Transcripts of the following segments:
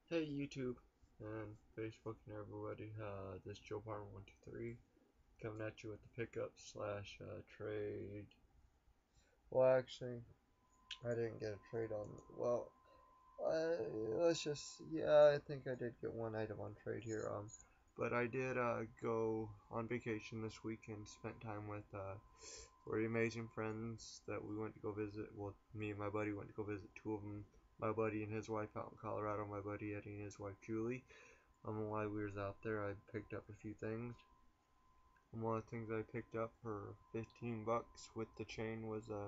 Hey YouTube and Facebook and everybody, this is Joe Parma 123 coming at you with the pickup slash trade. Well, actually, I didn't get a trade on. Well, let's just yeah, I think I did get one item on trade here. But I did go on vacation this weekend, spent time with very amazing friends that we went to go visit. Well, me and my buddy went to go visit two of them. My buddy and his wife out in Colorado. My buddy Eddie and his wife Julie. While we was out there, I picked up a few things. One of the things I picked up for 15 bucks with the chain was a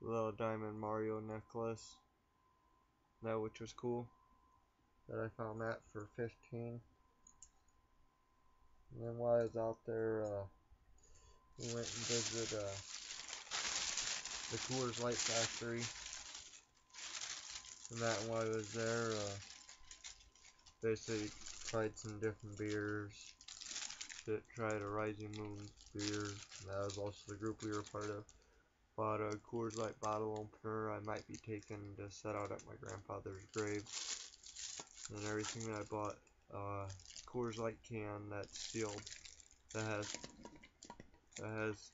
little diamond Mario necklace, that which was cool. That I found that for 15. And then while I was out there, we went and visited the Coors Light factory. And that while I was there, basically tried some different beers. Tried a Rising Moon beer. That was also the group we were part of. Bought a Coors Light bottle opener I might be taking to set out at my grandfather's grave. And everything that I bought, Coors Light can that's sealed that has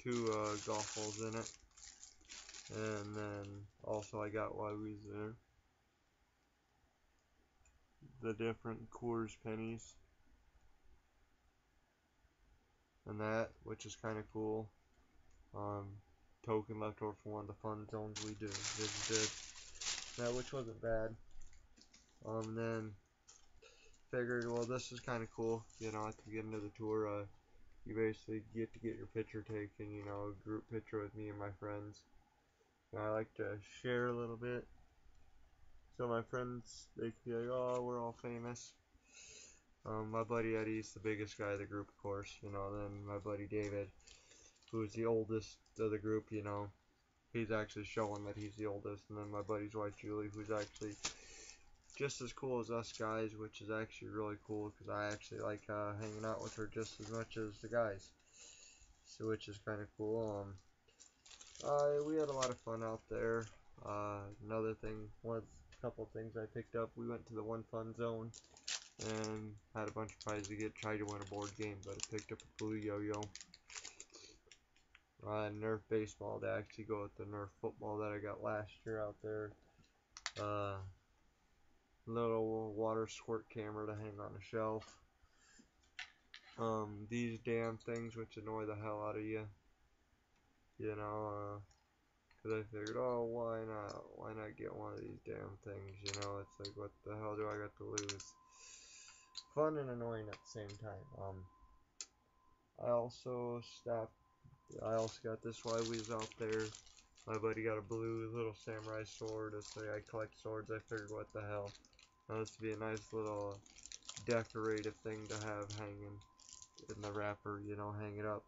two golf balls in it. And then also I got while we was there the different Coors pennies and that, which is kind of cool. Um, Token left over from one of the fun zones we visited. That which wasn't bad. Then figured, well, this is kind of cool. You know, at the beginning of the tour, you basically get to get your picture taken. You know, a group picture with me and my friends. And I like to share a little bit. So my friends, they can be like, oh, we're all famous. My buddy Eddie's the biggest guy of the group, of course. You know, then my buddy David, who's the oldest of the group. You know, he's actually showing that he's the oldest. And then my buddy's wife Julie, who's actually just as cool as us guys, which is actually really cool because I actually like hanging out with her just as much as the guys, so which is kind of cool. We had a lot of fun out there. Another thing, a couple of things I picked up. We went to the One Fun Zone and had a bunch of prizes to get. Tried to win a board game, but I picked up a blue yo-yo. Nerf baseball to actually go with the Nerf football that I got last year out there. Uh, Little water squirt camera to hang on a shelf. These damn things which annoy the hell out of you. You know, cause I figured, oh, why not? Why not get one of these damn things? You know, it's like, what the hell do I got to lose? Fun and annoying at the same time. I also stopped. I also got this while we was out there. My buddy got a blue little samurai sword. It's like I collect swords. I figured, what the hell? That was to be a nice little decorative thing to have hanging in the wrapper. You know, hang it up.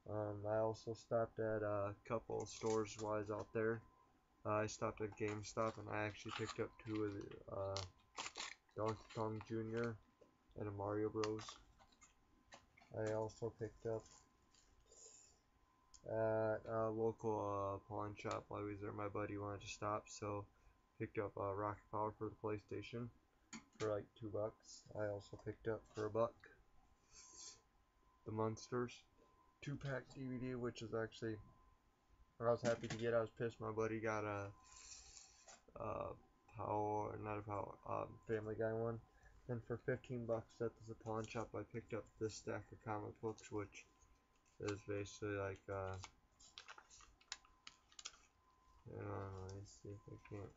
I also stopped at a couple stores while I was out there. I stopped at GameStop and I actually picked up two of the Donkey Kong Jr. and a Mario Bros. I also picked up at a local pawn shop while I was there. My buddy wanted to stop, so picked up Rocket Power for the PlayStation for like $2. I also picked up for $1 the Munsters 2-pack DVD, which is actually I was happy to get. I was pissed my buddy got power, not a power, Family Guy one. And for 15 bucks at the pawn shop, I picked up this stack of comic books, which is basically like, let me see if I can't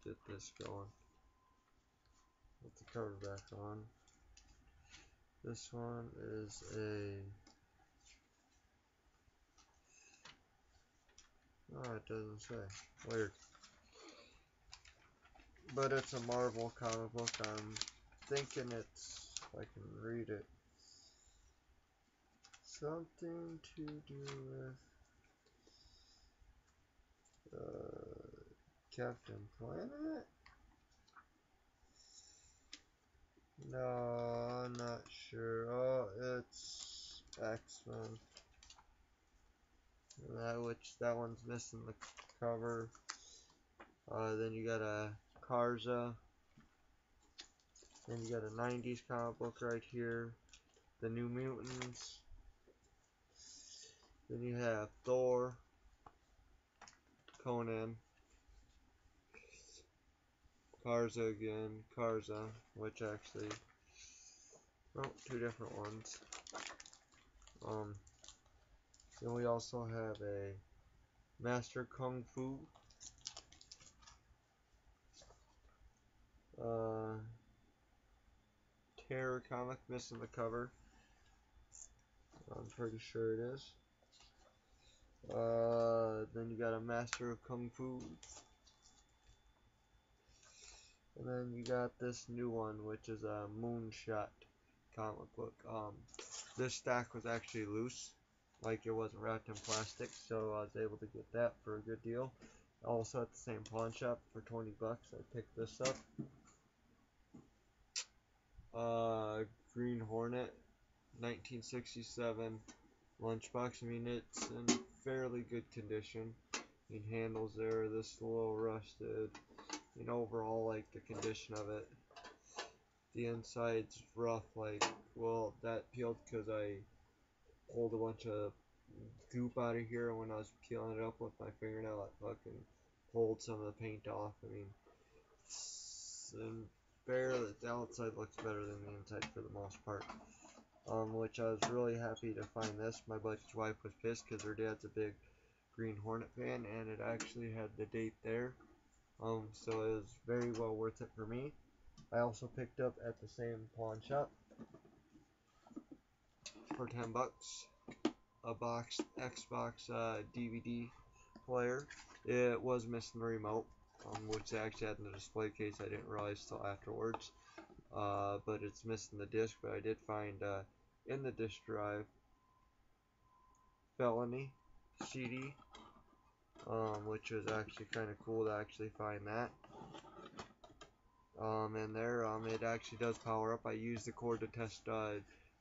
get this going. Put the cover back on. This one is oh, it doesn't say. Weird. But it's a Marvel comic book. I'm thinking it's, if I can read it, something to do with Captain Planet? No, I'm not sure. Oh, it's X-Men. That one's missing the cover. Then you got a Karza. Then you got a 90s comic book right here. The New Mutants. Then you have Thor, Conan, Karza again, Karza, which actually, oh, two different ones. Then we also have a Master Kung Fu, Terror comic, missing the cover. I'm pretty sure it is. Then you got a Master of Kung Fu. And then you got this new one, which is a Moonshot comic book. This stack was actually loose, like it wasn't wrapped in plastic, so I was able to get that for a good deal. Also at the same pawn shop for 20 bucks, I picked this up. Green Hornet, 1967 lunchbox. I mean, it's in fairly good condition. I mean, handles there, this a little rusted. You know, overall, like the condition of it. The inside's rough, like, well, that peeled because I pulled a bunch of goop out of here, and when I was peeling it up with my fingernail, I fucking pulled some of the paint off. I mean, and barely, the outside looks better than the inside for the most part. Which I was really happy to find this. My buddy's wife was pissed because her dad's a big Green Hornet fan, and it actually had the date there. So it was very well worth it for me. I also picked up at the same pawn shop for 10 bucks a box Xbox DVD player. It was missing the remote, which they actually had in the display case. I didn't realize till afterwards. But it's missing the disc. But I did find in the disk drive Felony CD, which was actually kind of cool to actually find that. And there, it actually does power up. I used the cord to test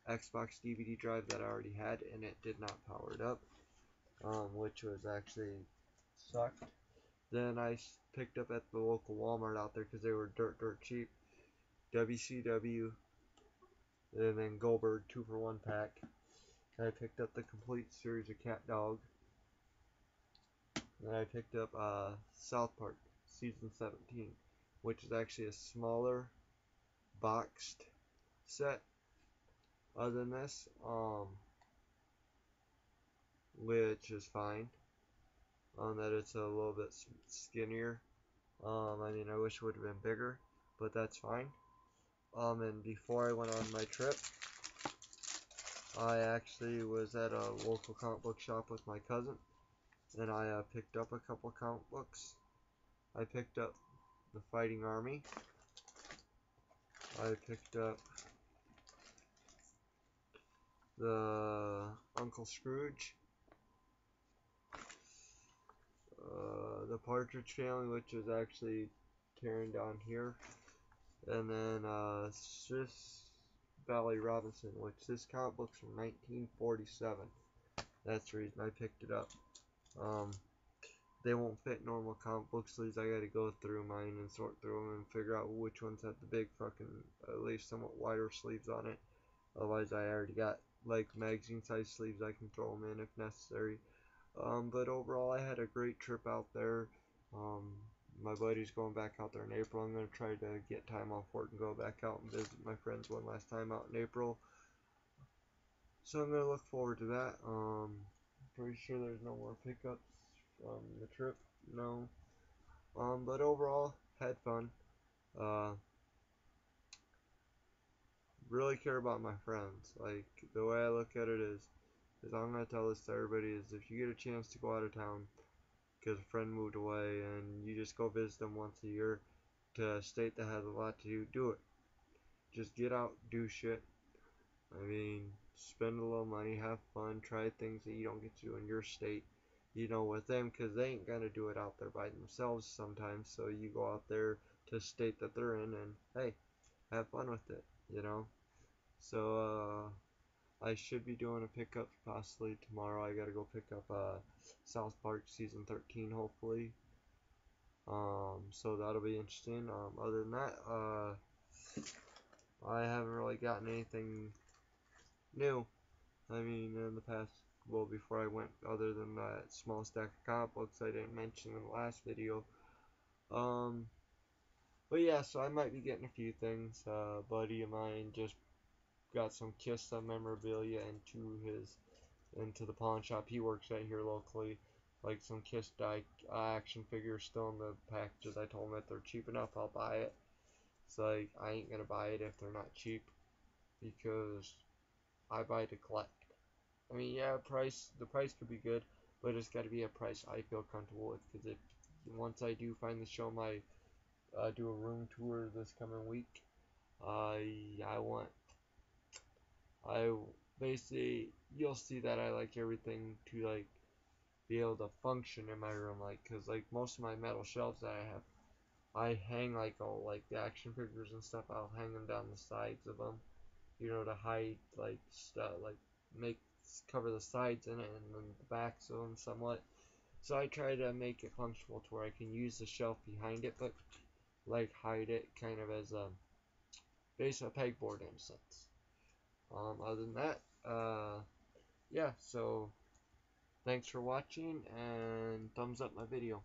Xbox DVD drive that I already had, and it did not power it up, which was actually sucked. Then I picked up at the local Walmart out there because they were dirt cheap. WCW, and then Goldberg 2-for-1 pack. And I picked up the complete series of Cat Dog. Then I picked up South Park season 17, which is actually a smaller boxed set. Other than this, which is fine. That it's a little bit skinnier. I mean, I wish it would have been bigger, but that's fine. And before I went on my trip, I actually was at a local comic book shop with my cousin, and I picked up a couple of comic books. I picked up The Fighting Army. I picked up the Uncle Scrooge. The Partridge Family, which is actually tearing down here. And then Swiss Valley Robinson, which this comic book's from 1947. That's the reason I picked it up. They won't fit normal comic book sleeves. I gotta go through mine and sort through them and figure out which ones have the big fucking, at least somewhat wider sleeves on it. Otherwise, I already got like magazine size sleeves. I can throw them in if necessary. But overall, I had a great trip out there. My buddy's going back out there in April. I'm going to try to get time off work and go back out and visit my friends one last time out in April. So I'm going to look forward to that. Pretty sure there's no more pickups from the trip. No. But overall, had fun. Really care about my friends. Like, the way I look at it is I'm going to tell this to everybody, is if you get a chance to go out of town because a friend moved away and you just go visit them once a year to a state that has a lot to do, do it. Just get out, do shit. I mean, spend a little money, have fun, try things that you don't get to do in your state, you know, with them, because they ain't gonna do it out there by themselves sometimes. So you go out there to a state that they're in and hey, have fun with it, you know. So I should be doing a pickup possibly tomorrow. I gotta go pick up South Park season 13 hopefully. So that'll be interesting. Other than that, I haven't really gotten anything new. I mean, in the past, well, before I went, other than that small stack of comic books I didn't mention in the last video. Um, but yeah, so I might be getting a few things. A buddy of mine just got some Kiss memorabilia into the pawn shop he works at here locally. Like some Kiss die action figures still in the packages. I told him if they're cheap enough, I'll buy it. It's like I ain't gonna buy it if they're not cheap because I buy to collect. I mean, yeah, the price could be good, but it's got to be a price I feel comfortable with. Because if once I do finally show my do a room tour this coming week, I want I basically you'll see that I like everything to like be able to function in my room, like because like most of my metal shelves that I have, I hang like all like the action figures and stuff. I'll hang them down the sides of them, to hide like stuff, like make cover the sides in it and then the backs of them somewhat. So I try to make it functional to where I can use the shelf behind it, but like hide it kind of as a base of pegboard in a sense. Other than that, yeah. So thanks for watching and thumbs up my video.